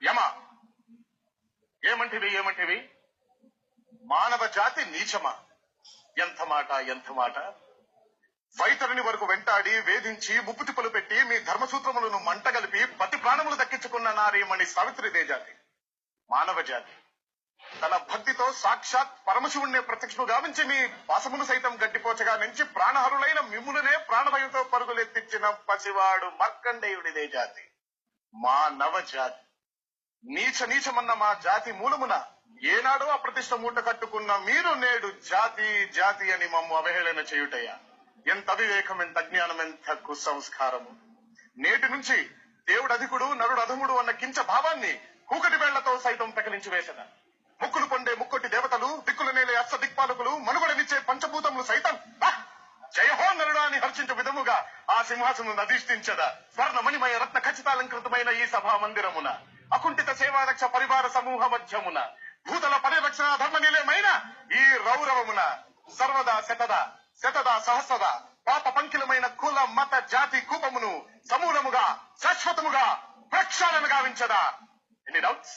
యమా ఏమంటివి మానవ జాతి నీచమా? ఎంత మాట వైతరుని వరకు వెంటాడి వేధించి ముప్పు తిప్పలు పెట్టి మీ ధర్మసూత్రములను మంటగలిపి పతి ప్రాణములు దక్కించుకున్న నారీమణి సావిత్రిదే జాతి. మానవ జాతి తన భక్తితో సాక్షాత్ పరమశివుణ్ణి ప్రత్యక్షము గావించి మీ వాసమును సైతం గడ్డిపోచగా నుంచి ప్రాణహరులైన మిమ్ములనే ప్రాణభయంతో పరుగులెత్తించిన పసివాడు మార్కండేయుడిదే జాతి. మా నవ జాతి నీచమన్న మా జాతి మూలమున ఏనాడో అప్రతిష్ట మూట కట్టుకున్న మీరు నేడు జాతి అని మమ్ము అవహేళన చేయుటయ్యా. ఎంత అవివేకం, ఎంత అజ్ఞానం, ఎంత కుసంస్కారము. నేటి నుంచి దేవుడు అధికుడు నరుడు అధముడు అన్న కించ భావాన్ని కూకటి వేళ్లతో సైతం పెకలించి వేసద. ముక్కులు పొండే ముక్కొట్టి దేవతలు, దిక్కుల నేలే అష్ట దిక్పాలకులు, మనుగడనిచ్చే పంచభూతములు సైతం జయహో నరుడా అని హర్షించే విధముగా ఆ సింహాసనం అధిష్ఠించదా. స్వర్ణమణిమయ రత్న ఖచ్చితాలంకృతమైన ఈ సభా మందిరమున అకుంఠిత సేవారక్ష పరివార సమూహ మధ్యమున భూతల పరిరక్షణ ధర్మ నిలయమైన ఈ రౌరవమున సర్వదా శతదా సహస్రద పాప పంకిలమైన కుల మత జాతి కూపమును సమూలముగా శాశ్వతముగా ప్రక్షాళన గావించదా. ఎన్ని డౌట్స్?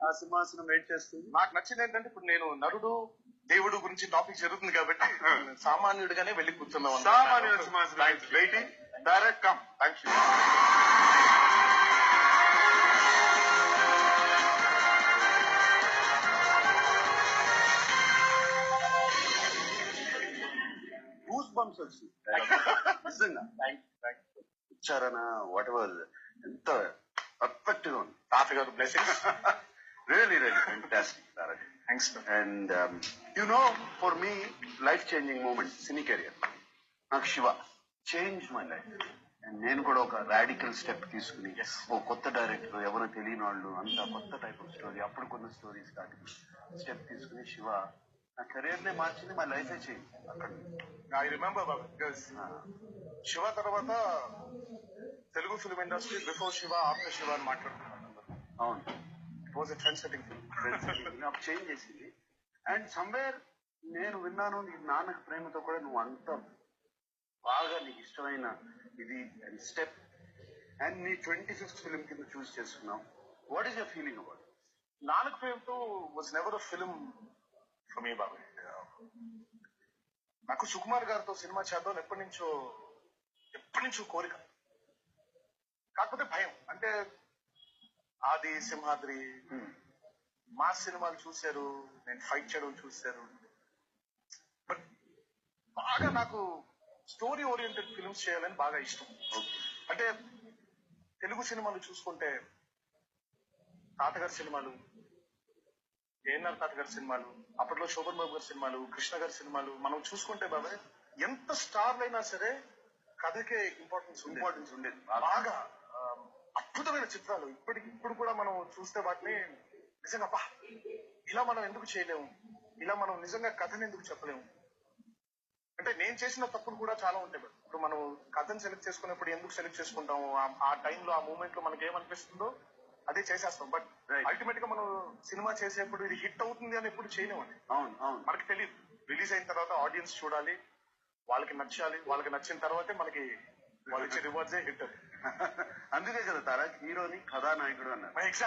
ఆ సింహాసనం వెయిట్ చేస్తుంది. నాకు నచ్చింది ఏంటంటే ఇప్పుడు నేను నరుడు దేవుడు గురించి టాపిక్ జరుగుతుంది కాబట్టి సామాన్యుడిగానే వెళ్ళి కూర్చున్నాం. సామాన్యుడు సింహాసనం waiting. Direct come. Thank you. Goose bumps వచ్చి నిజంగా ఇచ్చారన వాట్ ఎవర్ ఎంత పర్ఫెక్ట్ గా ఉంది. తాతగారు blessings. Really fantastic, Tarak. Thanks. And for me, life-changing moment, cine career. నాకు Shiva change my life. And నేను కూడా ఒక రాడికల్ స్టెప్ తీసుకుని ఓ కొత్త డైరెక్టర్, ఎవరో తెలియని వాళ్ళు, అంతా కొత్త టైప్ ఆఫ్ స్టోరీ, అప్పుడు కొన్ని స్టోరీ స్టెప్ తీసుకుని శివ నా కెరీర్ నే మార్చింది. మై లైఫ్ చేంజ్ అక్కడ. I remember babu, because Shiva తర్వాత Telugu film industry before Shiva after Shiva అని మాట్లాడుతున్నాను. అవును, it was a trend setting film. నాకు చేంజ్ చేసింది. అండ్ సమ్వేర్ నేను విన్నాను, నీ నాన్నకి ప్రేమతో కూడా నువ్వు అంత బాగా నీకు ఇష్టమైన ఇది అండ్ స్టెప్ అండ్ నీ 25th ఫిల్మ్ కింద చూస్ చేసుకున్నావు. What is your feeling about? Nannaku Prematho was never a film for me babu. నాకు సుకుమార్ గారితో సినిమా చేద్దాం ఎప్పటి నుంచో కోరిక. కాకపోతే భయం. అంటే ఆది, సింహాద్రి, మా సినిమాలు చూశారు, నేను ఫైట్ చేయడం చూశారు. బట్ బాగా నాకు స్టోరీ ఓరియంటెడ్ ఫిల్మ్స్ చేయాలని బాగా ఇష్టం. అంటే తెలుగు సినిమాలు చూసుకుంటే తాతగారి సినిమాలు, ఏఎన్ఆర్ తాతగారి సినిమాలు, అప్పట్లో శోభన్ బాబు గారి సినిమాలు, కృష్ణ గారి సినిమాలు మనం చూసుకుంటే బాబాయ్ ఎంత స్టార్లు అయినా సరే కథకే ఇంపార్టెన్స్ ఉండేది. బాగా అద్భుతమైన చిత్రాలు ఇప్పుడు కూడా మనం చూస్తే వాటిని నిజంగా బా ఇలా మనం ఎందుకు చేయలేము, ఇలా మనం నిజంగా కథను ఎందుకు చెప్పలేము. అంటే నేను చేసిన తప్పులు కూడా చాలా ఉంటాయి. ఇప్పుడు మనం కథను సెలెక్ట్ చేసుకున్నప్పుడు ఎందుకు సెలెక్ట్ చేసుకుంటాము, ఆ టైంలో ఆ మూమెంట్ లో మనకి ఏమనిపిస్తుందో అదే చేసేస్తాం. బట్ అల్టిమేట్ గా మనం సినిమా చేసేప్పుడు ఇది హిట్ అవుతుంది అని ఎప్పుడు చేయలేమండి. అవును, మనకి తెలియదు. రిలీజ్ అయిన తర్వాత ఆడియన్స్ చూడాలి, వాళ్ళకి నచ్చాలి, వాళ్ళకి నచ్చిన తర్వాతే మనకి వాళ్ళు ఇచ్చే రివార్డ్సే హిట్. అందుకే కదా తారక్ హీరోని కథానాయకుడు అన్నారు.